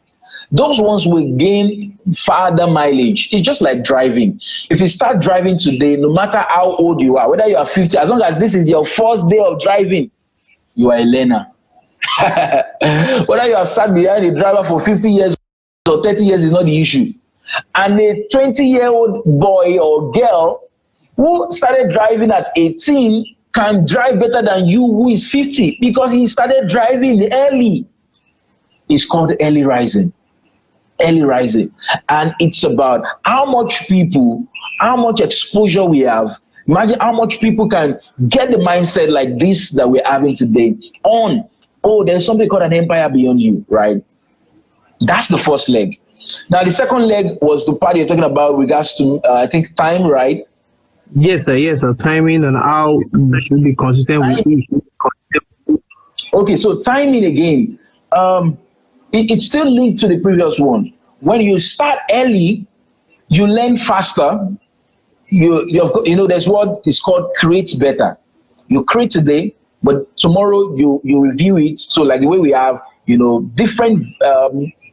Those ones will gain farther mileage. It's just like driving. If you start driving today, no matter how old you are, whether you are 50, as long as this is your first day of driving, you are a learner. Whether you have sat behind a driver for 50 years or 30 years is not the issue. And a 20-year-old boy or girl who started driving at 18 can drive better than you who is 50 because he started driving early. It's called early rising. Early rising. And it's about how much people, how much exposure we have. Imagine how much people can get the mindset like this that we're having today on, oh, there's something called an empire beyond you, right? That's the first leg. Now, the second leg was the part you're talking about regards to, I think, time, right? Yes, sir. Yes, sir. Timing and how you should be consistent with it. Okay, so timing again. It's still linked to the previous one. When you start early, you learn faster. You know, there's what is called create better. You create today, but tomorrow you review it. So like the way we have, different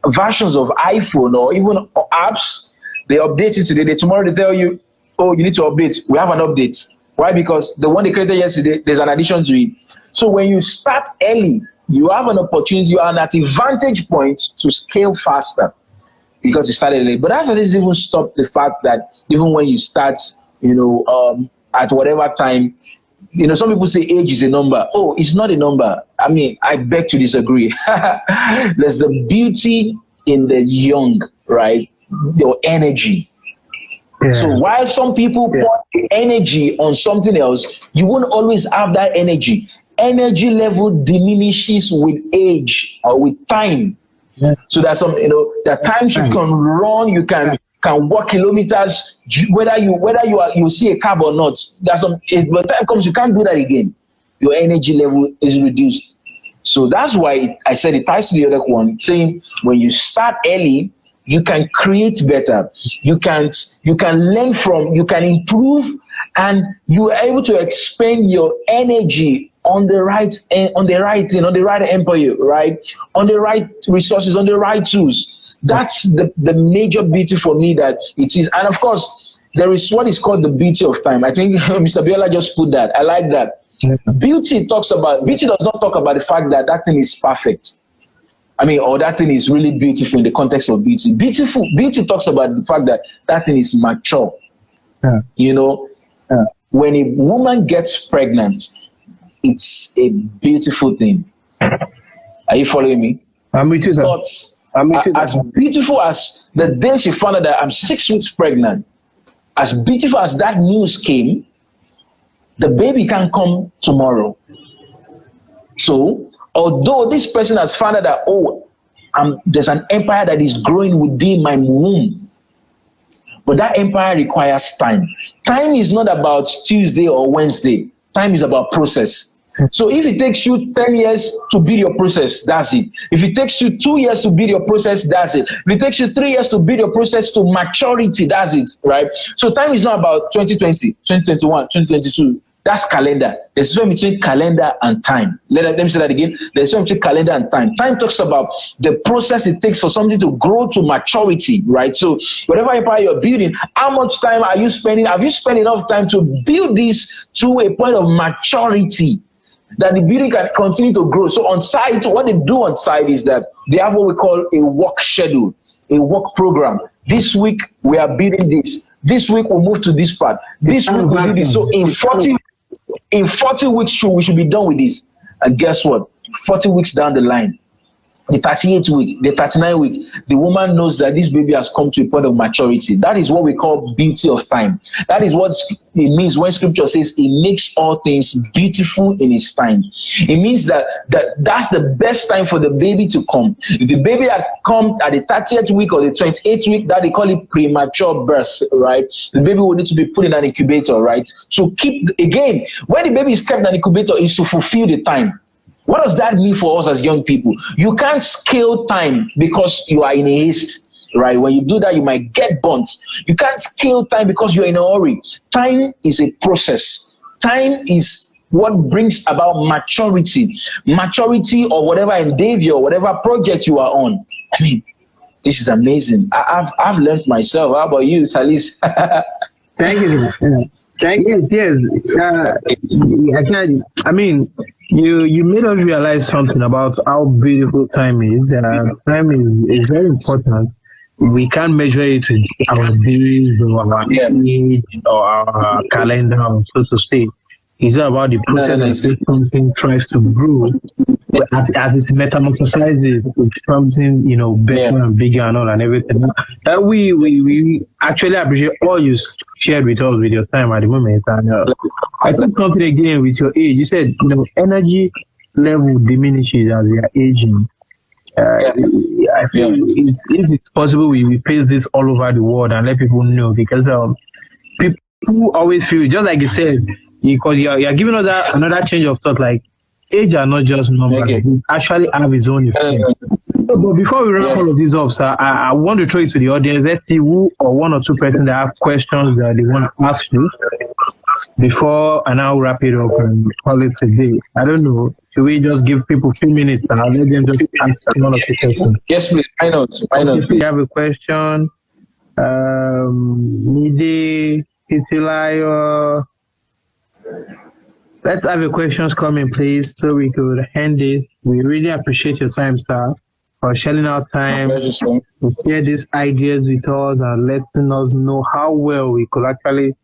versions of iPhone or even apps, they update it today. Tomorrow they tell you, oh, you need to update. We have an update. Why? Because the one they created yesterday, there's an addition to it. So when you start early, you have an opportunity, you are at a vantage point to scale faster because you started late. But that doesn't even stop the fact that even when you start, at whatever time, some people say age is a number. Oh, it's not a number. I mean, I beg to disagree. There's the beauty in the young, right? Your energy. Yeah. So while some people put energy on something else, you won't always have that energy. Energy level diminishes with age or with time. Yeah. So there's some, that times you can run, you can walk kilometers, whether you see a cab or not. There's some, but time comes you can't do that again. Your energy level is reduced. So that's why I said it ties to the other one, saying when you start early, you can create better. You can learn from, you can improve, and you are able to expend your energy on the right thing, on the right employer, right? On the right resources, on the right tools. That's the major beauty for me that it is. And of course, there is what is called the beauty of time. I think Mr. Biola just put that. I like that. Beauty does not talk about the fact that thing is perfect. I mean, or that thing is really beautiful in the context of beauty. Beauty talks about the fact that thing is mature. When a woman gets pregnant, it's a beautiful thing. Are you following me? I'm with you, sir. But as beautiful as the day she found out that I'm 6 weeks pregnant, as beautiful as that news came, the baby can come tomorrow. So, although this person has found out that, there's an empire that is growing within my womb, but that empire requires time. Time is not about Tuesday or Wednesday. Time is about process. So if it takes you 10 years to build your process, that's it. If it takes you 2 years to build your process, that's it. If it takes you 3 years to build your process to maturity, that's it, right? So time is not about 2020, 2021, 2022. That's calendar. There's a difference between calendar and time. Let me say that again. There's a difference between calendar and time. Time talks about the process it takes for something to grow to maturity, right? So whatever empire you're building, how much time are you spending? Have you spent enough time to build this to a point of maturity that the building can continue to grow? So on site, what they do on site is that they have what we call a work schedule, a work program. This week, we are building this. This week, we'll move to this part. This week, we'll do this. So in 40 weeks, we should be done with this. And guess what? 40 weeks down the line, the 38th week, the 39th week, the woman knows that this baby has come to a point of maturity. That is what we call beauty of time. That is what it means when scripture says it makes all things beautiful in its time. It means that's the best time for the baby to come. If the baby had come at the 30th week or the 28th week, that they call it premature birth, right? The baby will need to be put in an incubator, right? To keep, again, when the baby is kept in an incubator is to fulfill the time. What does that mean for us as young people? You can't scale time because you are in a haste, right? When you do that, you might get burnt. You can't scale time because you're in a hurry. Time is a process. Time is what brings about maturity. Maturity or whatever endeavor, whatever project you are on. I mean, this is amazing. I've learned myself. How about you, Salis? Thank you. Thank you. Yes. I mean, you made us realize something about how beautiful time is. Time is very important. We can't measure it with our days or our age or our calendar, so to say. It's about the process that something tries to grow as it metamorphosizes with something, better and bigger and all and everything. We actually appreciate all you shared with us with your time at the moment. And I think something again with your age. You said, energy level diminishes as we are aging. I think if it's possible, we paste this all over the world and let people know, because people always feel, just like you said, because you're giving us another change of thought, like age are not just numbers. It actually have its own effect. But before we wrap all of these up, sir, I want to throw it to the audience. Let's see who or one or two persons that have questions that they want to ask you. before I now wrap it up and call it a day. I don't know. Should we just give people a few minutes and I'll let them just ask one of the questions? Yes, please. Why not? Why not? We have a question. Mide Titilayo. Let's have your questions coming, please, so we could end this. We really appreciate your time, sir, for sharing our time to share these ideas with us and letting us know how well we could actually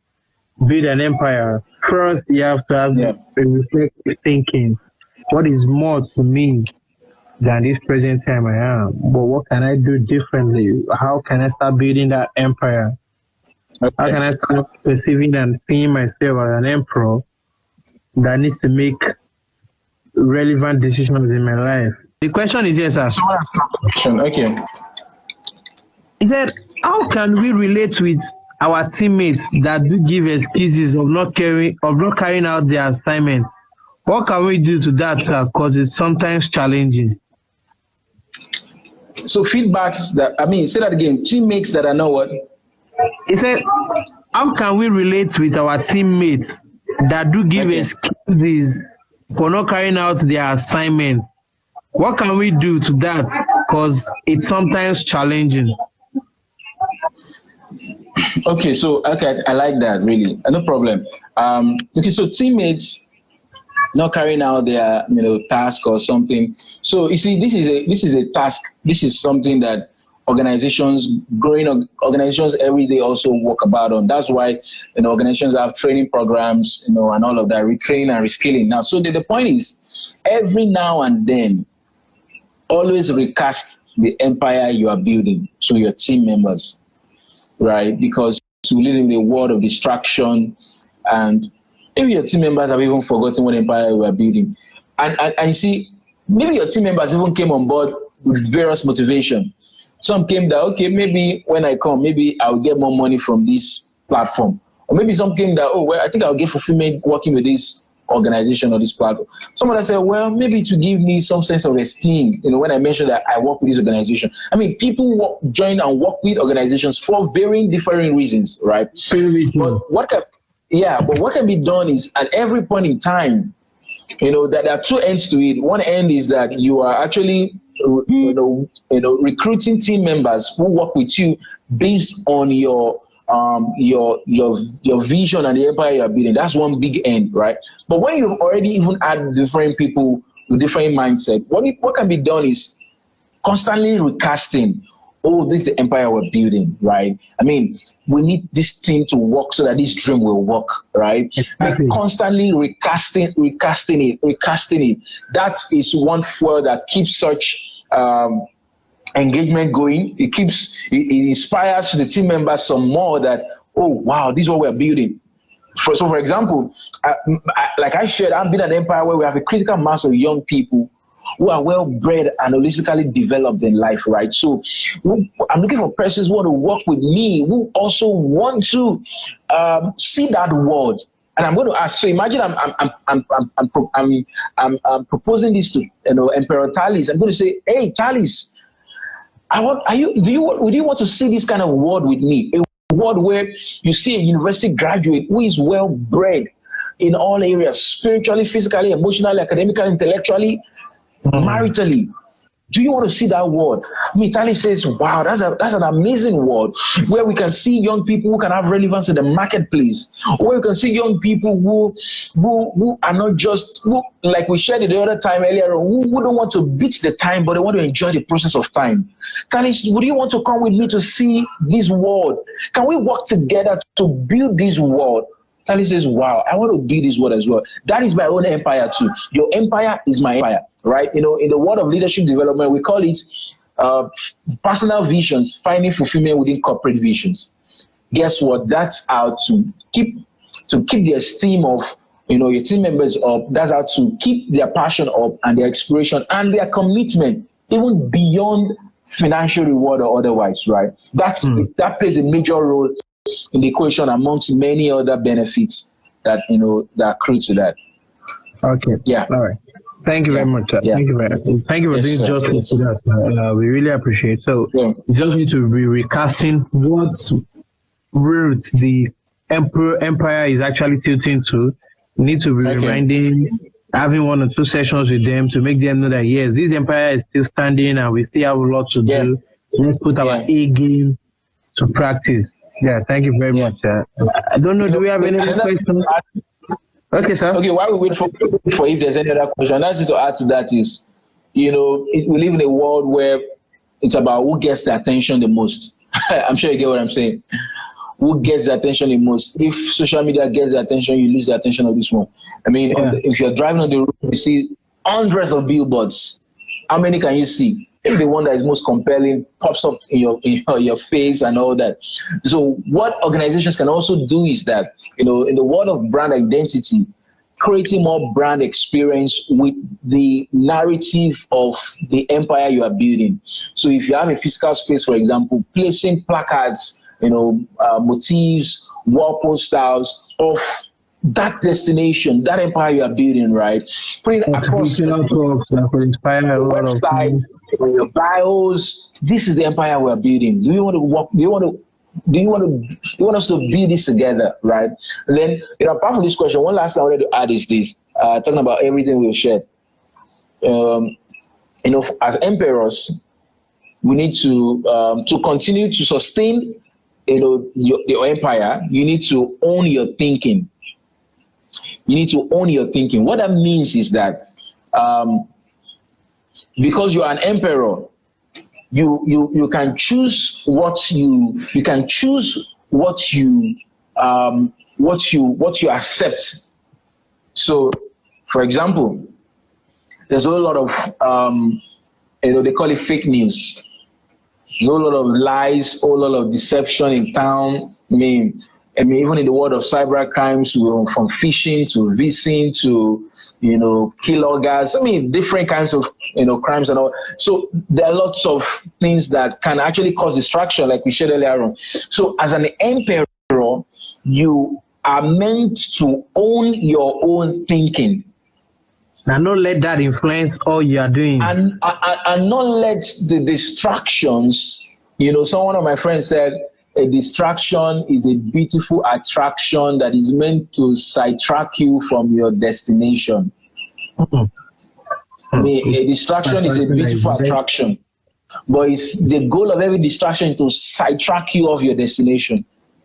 build an empire. First, you have to have a reflective thinking. What is more to me than this present time I am? But what can I do differently? How can I start building that empire? How can I start perceiving and seeing myself as an emperor that needs to make relevant decisions in my life? The question is, yes, sir. Okay. He said, how can we relate with our teammates that do give excuses of not carrying out their assignments? What can we do to that, sir? Because it's sometimes challenging. So feedbacks say that again. Teammates that are not what? He said, how can we relate with our teammates that do give excuses for not carrying out their assignments? What can we do to that? Because it's sometimes challenging. Okay, I like that, really. No problem. So teammates not carrying out their task or something. So you see, this is a task. This is something that growing organizations every day also work about on. That's why organizations have training programs, and all of that, retraining and reskilling. Now, so the point is, every now and then, always recast the empire you are building to your team members, right? Because we live in a world of distraction, and maybe your team members have even forgotten what empire we are building. And you see, maybe your team members even came on board with various motivation. Some came that, okay, maybe when I come, maybe I'll get more money from this platform. Or maybe some came that, I think I'll get fulfillment working with this organization or this platform. Some others say, well, maybe to give me some sense of esteem, when I mention that I work with this organization. I mean, people join and work with organizations for varying different reasons, right? But what can be done is, at every point in time, that there are two ends to it. One end is that you are actually recruiting team members who work with you based on your vision and the empire you're building. That's one big end, right? But when you've already even had different people with different mindset, what can be done is constantly recasting. This is the empire we're building, right? I mean, we need this team to work so that this dream will work, right? And constantly recasting it. That is one fuel that keeps such engagement going. It inspires the team members some more that, wow, this is what we're building. For example, like I shared, I've been an empire where we have a critical mass of young people who are well bred and holistically developed in life, right? So I'm looking for persons who want to work with me, who also want to see that world. And I'm going to ask. So imagine I'm proposing this to Emperor Talis. I'm going to say, hey Talis, would you want to see this kind of world with me? A world where you see a university graduate who is well bred in all areas, spiritually, physically, emotionally, academically, intellectually, maritally. Do you want to see that world? Mitali says, wow, that's an amazing world where we can see young people who can have relevance in the marketplace, where we can see young people who are not just, like we shared it the other time earlier, who don't want to beat the time, but they want to enjoy the process of time. Tali, would you want to come with me to see this world? Can we work together to build this world? Tali says, wow, I want to build this world as well. That is my own empire too. Your empire is my empire, right? In the world of leadership development, we call it personal visions, finding fulfillment within corporate visions. Guess what? That's how to keep the esteem of your team members up. That's how to keep their passion up and their inspiration and their commitment, even beyond financial reward or otherwise, right? That plays a major role in the equation amongst many other benefits that that accrue to that. Okay. Yeah. All right. Thank you very much. Yeah. Thank you very much. Thank you for doing justice to that. We really appreciate it. So you just need to be recasting what route the empire is actually tilting to. We need to be reminding, having 1 or 2 sessions with them to make them know that yes, this empire is still standing and we still have a lot to do. Let's put our A game to practice. Yeah, thank you very much. I don't know, do we have any other questions? Okay, sir. Okay, while we wait for if there's any other question, that's just to add to that is, we live in a world where it's about who gets the attention the most. I'm sure you get what I'm saying. Who gets the attention the most? If social media gets the attention, you lose the attention of this one. I mean, if you're driving on the road, you see hundreds of billboards. How many can you see? Maybe the one that is most compelling pops up in your face and all that. So what organizations can also do is that, in the world of brand identity, creating more brand experience with the narrative of the empire you are building. So if you have a physical space, for example, placing placards, motifs, wall posters of that destination, that empire you are building, right? Putting across website, your bios. This is the empire we are building. Do you want to work? Do you want us to build this together, right? And then, apart from this question, one last thing I wanted to add is this: talking about everything we've shared. As emperors, we need to continue to sustain, your empire. You need to own your thinking. You need to own your thinking. What that means is that because you are an emperor, you can choose what you accept. So, for example, there's a whole lot of they call it fake news. There's a whole lot of lies, a whole lot of deception in town. I mean, even in the world of cyber crimes, from phishing to vissing to, keyloggers. I mean, different kinds of, crimes and all. So there are lots of things that can actually cause distraction, like we shared earlier on. So as an emperor, you are meant to own your own thinking. And not let that influence all you are doing. And not let the distractions, one of my friends said, a distraction is a beautiful attraction that is meant to sidetrack you from your destination. I mean, a distraction is a beautiful attraction, but it's the goal of every distraction to sidetrack you off your destination.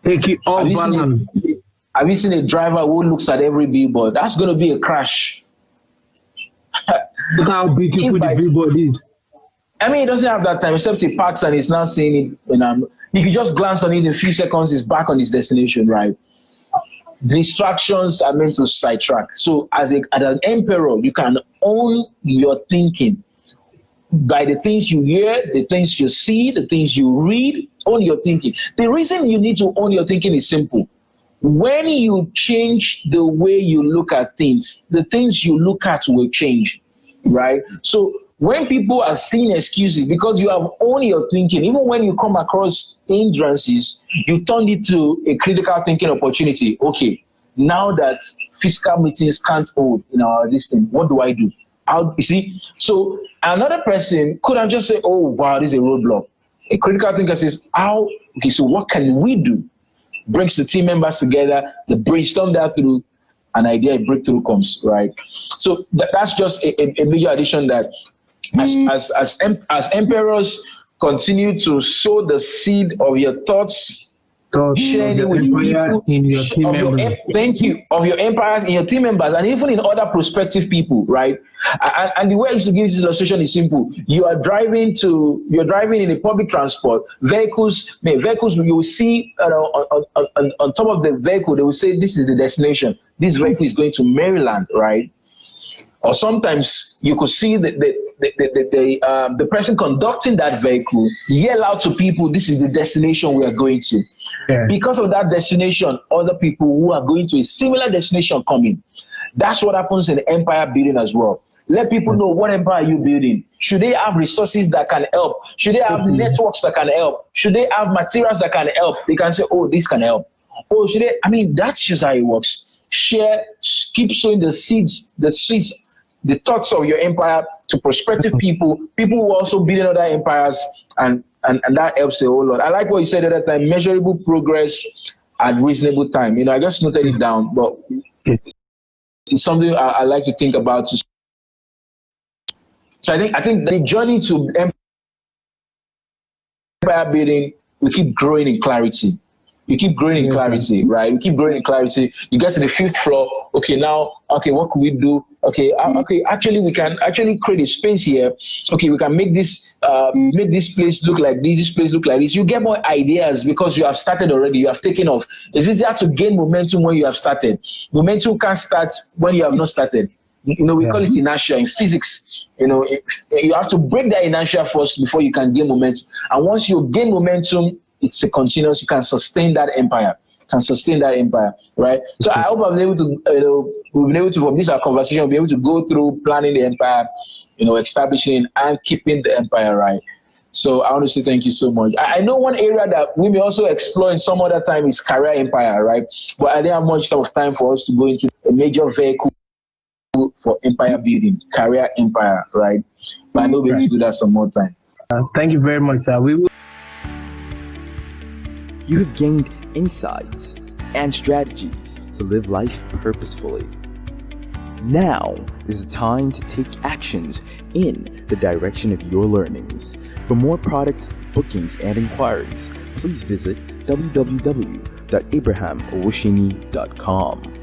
Take you off balance. Have you seen a driver who looks at every billboard? That's going to be a crash. Look how beautiful the billboard is. I mean, he doesn't have that time, except he parks and he's now seeing it. He could just glance on it in a few seconds, he's back on his destination, right? Distractions are meant to sidetrack. So as an emperor, you can own your thinking by the things you hear, the things you see, the things you read. Own your thinking. The reason you need to own your thinking is simple. When you change the way you look at things, the things you look at will change, right? So when people are seeing excuses, because you have owned your thinking, even when you come across hindrances, you turn it to a critical thinking opportunity. Okay, now that fiscal meetings can't hold in our listing, what do I do? You see? So another person could have just said, oh, wow, this is a roadblock. A critical thinker says, so what can we do? Brings the team members together, they brainstorm that through, an idea, a breakthrough comes, right? So that's just a major addition that as emperors continue to sow the seed of your thoughts, sharing with people in your team members. Of your empires in your team members, and even in other prospective people, right? And the way I used to give this illustration is simple. You're driving in a public transport, vehicles you will see on top of the vehicle, they will say this is the destination. This vehicle is going to Maryland, right? Or sometimes you could see the person conducting that vehicle yell out to people, this is the destination we are going to. Yeah. Because of that destination, other people who are going to a similar destination come in. That's what happens in empire building as well. Let people know what empire you're building. Should they have resources that can help? Should they have networks that can help? Should they have materials that can help? They can say, oh, this can help. Oh, that's just how it works. Share, keep sowing the seeds, the thoughts of your empire to prospective people who also building other empires, and that helps a whole lot. I like what you said at that time, measurable progress at reasonable time. I just noted it down, but it's something I like to think about. So I think the journey to empire building, we keep growing in clarity. You keep growing in clarity, right? We keep growing in clarity. You get to the 5th floor. Okay, now, what can we do? Okay, actually, we can actually create a space here. Okay, we can make this place look like this place look like this. You get more ideas because you have started already. You have taken off. It's easier to gain momentum when you have started. Momentum can't start when you have not started. We call it inertia in physics. You have to break that inertia first before you can gain momentum. And once you gain momentum, it's a continuous. You can sustain that empire. Right? So I hope I've been able to, we've been able to, from this our conversation, be able to go through planning the empire, establishing and keeping the empire, right? So I want to say thank you so much. I know one area that we may also explore in some other time is career empire, right? But I didn't have much of time for us to go into a major vehicle for empire building, career empire, right? But I know we'll do that some more time. Thank you very much, sir. You have gained insights and strategies to live life purposefully. Now is the time to take actions in the direction of your learnings. For more products, bookings, and inquiries, please visit www.abrahamowoseni.com.